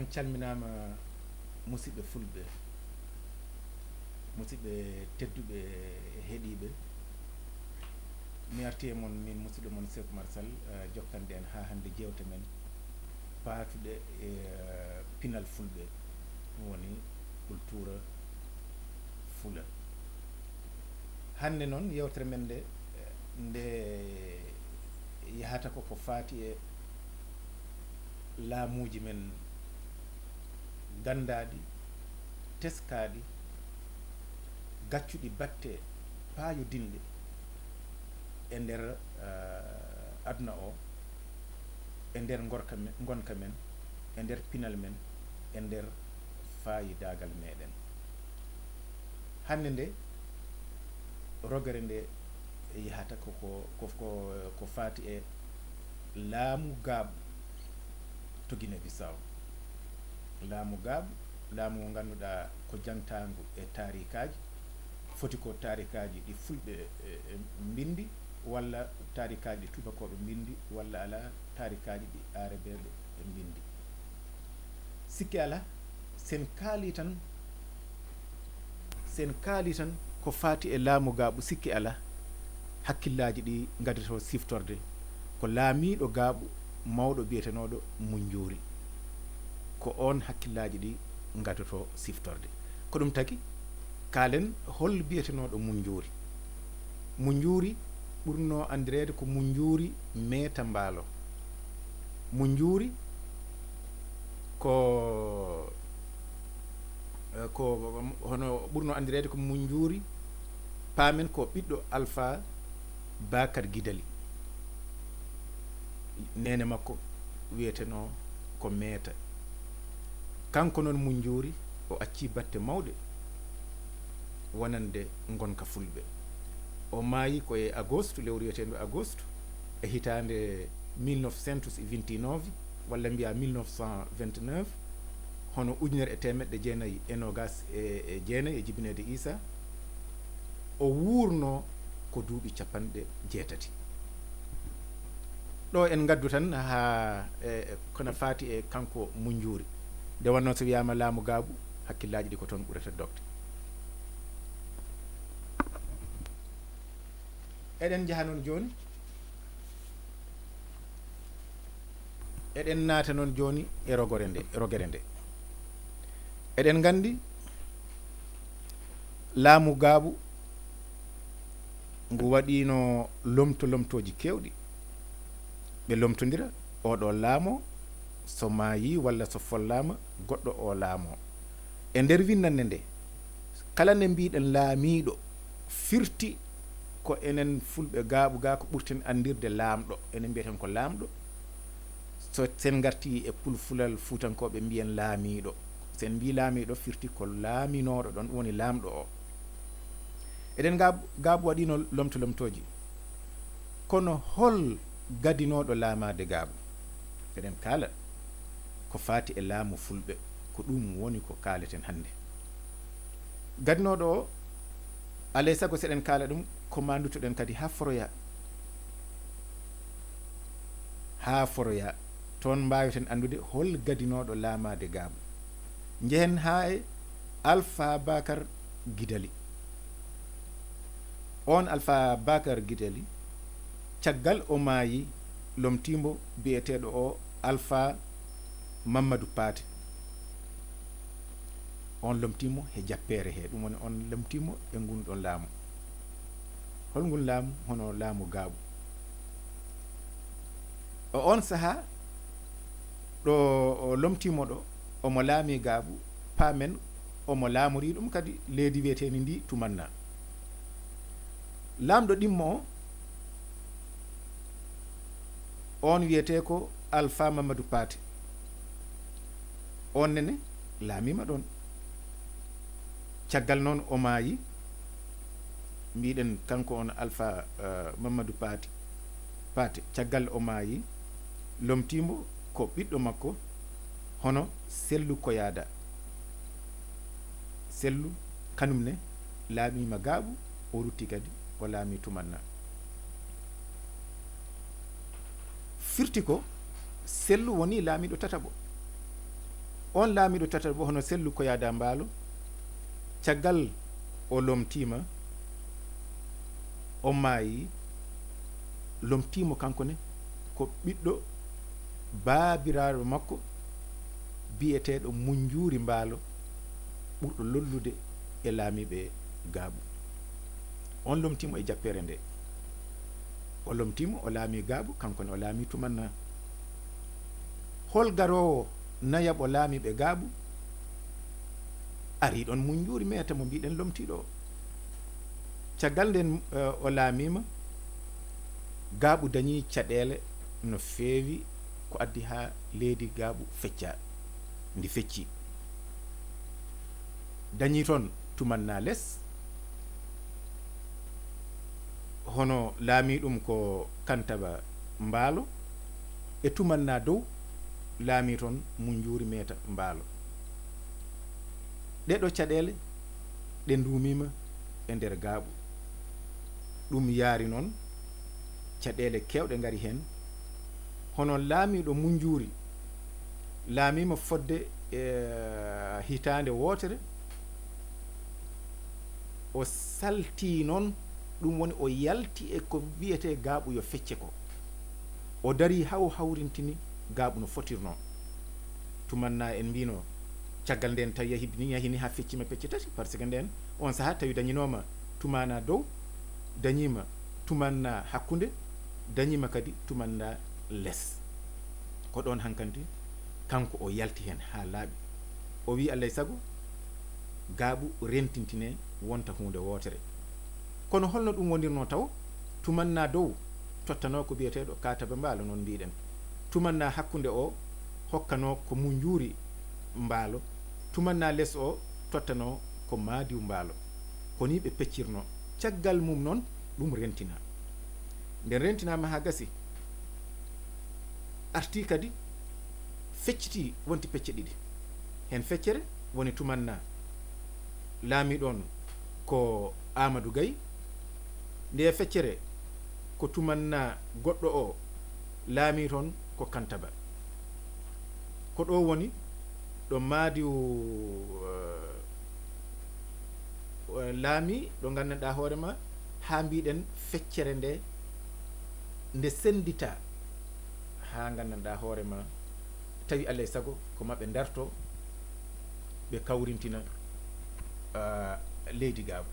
on calminama musidɓe fulɓe, musidɓe tedduɓe heeɗiɓe. Mi arti e mon min musidɗo mon Sékou Oumar Sall jokkande en ha hande jewte men paatuɗe e pinal fulɓe, ɗum woni kultura fula. hande noon yewtere men nde yahata ko faati e laamuji men gandaɗi, teskaɗi, gaccuɗi batte paayodinɗe e nder aduna o, e nder gonka men, e nder pinal men, e nder fayidagal meɗen. hande nde rogere nde yahata ko faati e laamu gaaɓu to Guinée Bissau. laamu gaaɓu, laamu ngo ganduɗa ko jantagu e tarikaji, foti ko tarikaji ɗi fulɓe mbindi, walla tarikaji ɗi tubakoɓe mbindi, walla ala tarikaji ɗi arabeɓe mbindi. sikki ala sen kaali tan ko faati e laamu gaaɓu, sikki ala hakkillaji ɗi gaddato siftorde ko laamiɗo gaaɓu mawɗo biyetenoɗo Munjuri, ko on hakkillaji ɗi gaddato siftorde. ko ɗum tagi kaalen hol biyetenoɗo Munjuri. Munjuri ɓurno andirede ko Munjuri Meta Mbaalo. Munjuri ko hono ɓurno andirede ko Munjuri paamen ko ɓiɗɗo Alpha Bakar Gidali. nene makko wiyeteno ko Meta. kanko noon Munjuri o acci batte mawɗe wonande gonka fulɓe. o maayi ko e agosto, lewru wiyeteɗo agosto e hitande 1929 walla mbiya 1929, hono ujunere e temedde jeenayyi e nogas e jeenayyi e jibinede Issa. o wuurno ko duuɓi capanɗe jeetati. ɗo en gaddu tan ha kono faati e kanko Munjuri. nde wonno so wiyama laamu gaaɓu, hakkillaji ɗi ko toon ɓurata dogde. eɗen jaaha noon joni, eɗen naata noon joni e rogere nde. eɗen gandi laamu gaaɓu ngu waɗino lomtoji kewɗi. ɓe lomtodira oɗo laamo so maayi walla so follama goɗɗo o laamo. e nder winnande nde kala nde mbiɗen laamiɗo firti ko enen fulɓe gaaɓu ga ko ɓurten andirde laamɗo. enen mbiyeten ko laamɗo. so sen garti e pulfulal fuutankoɓe mbiyen laamiɗo. sen mbi laamiɗo firti ko laaminoɗo ɗon, woni laamɗo o. eɗen gaaɓu waɗino lomtoji, kono hol gadinoɗo laamade gaaɓu. eɗen kaala ko faati e laamu fulɓe, ko ɗum woni ko kaaleten hannde. gadinoɗo o alay sago seɗen kaala ɗum ko mandutoɗen kadi ha foroya toon mbaweten andude hol gadinoɗo laamade gaaɓu. jehen ha e Alpha Bakar Gidali. on Alpha Bakar Gidali caggal o maayi lomtimo biyeteɗo o Alpha Mamadou Paté. on lomtimo he jappere he, ɗum woni on lomtimo e ngunɗon laamu. holngun laamu? hono laamu gaaɓu. o on saaha ɗo o lomtimo ɗo omo laami gaaɓu, paamen omo laamori ɗum kadi leydi wiyeteni ndi Tumanna. laamɗo ɗimmo o on wiyete ko Alpha Mamadou Paté. on nene laamima ɗon. caggal noon o maayi, mbiɗen kanko on Alpha Mamadou Paté caggal o maayi lomtimo ko ɓiɗɗo makko hono Sellu Koyada. Sellu kanum ne laamima gaaɓu, o rutti kadi o laami Tumanna. firti ko Sellu woni laamiɗo tataɓo. on laamiɗo tataɓe bo hono sellu ko yaada mbaalo caggal o lomtima o maayi lomtimo kankone ko ɓiɗɗo baabiraɗo makko biyeteɗo Munjuuri Mbaalo ɓurɗo lollude e laamiɓe Gaaɓu. On lomtimo e jappere nde, o lomtimo o laami Gaaɓu, kankone o laami Tumanna. Hol garowo nayaɓo laamiɓe Gaaɓu ari ɗon Munjuuri Meta mo mbiɗen lomtiɗo o. Caggal nden o laamima, Gaaɓu dañi caɗele no feewi ko addi ha leydi Gaaɓu fecca, ndi fecci. Dañi toon Tumanna less, hono laami ɗum ko Kantaba Mbaalo, e Tumanna dow laami toon Munjuuri Meta Mbaalo. Ɗeɗo caɗele ɗe ndumima e nder Gaaɓu. Ɗum yaari noon caɗele kewɗe ngari hen, hono laamiɗo Munjuuri laamima fodde hitande wotere, o salti noon, ɗum woni o yalti e ko wiyete Gaaɓu yo fecce ko, o dari haw hawrintini Gaaɓu no fotirno. Tumanna en mbino caggal nden tawi yahini ha feccima pecce tati, par ce que nden on saaha tawi dañinoma Tumana dow, dañima Tumanna hakkunde, dañima kadi Tumanna less. Ko ɗon hankanti kanko o yalti hen ha laaɓi, o wi Allah e sago Gaaɓu rentintine wonta hunde wotere. Kono holno ɗum wonirno taw? Tumanna dow tottano ko biyeteɗo Kataba Mbaalo noon mbiɗen, Tumanna hakkunde o hokkano ko Munjuuri Mbaalo, Tumanna less o tottano ko Madiw Mbaalo. Ko ni ɓe peccirno, caggal mum noon ɗum rentina. Nden rentinama ha gasi, arti kadi fecciti wonti pecce ɗiɗi. Hen feccere woni Tumanna laamiɗon ko Amadou Gaye, nde feccere ko Tumanna goɗɗo o laami toon ko Kantaba. Ko ɗo woni ɗo Madiw laami ɗo gandanɗa hoorema ha mbiɗen feccere nde nde sendita ha gandanɗa hoorema tawi Allah e sago ko maɓe darto ɓe kawrintina leydi Gaaɓu.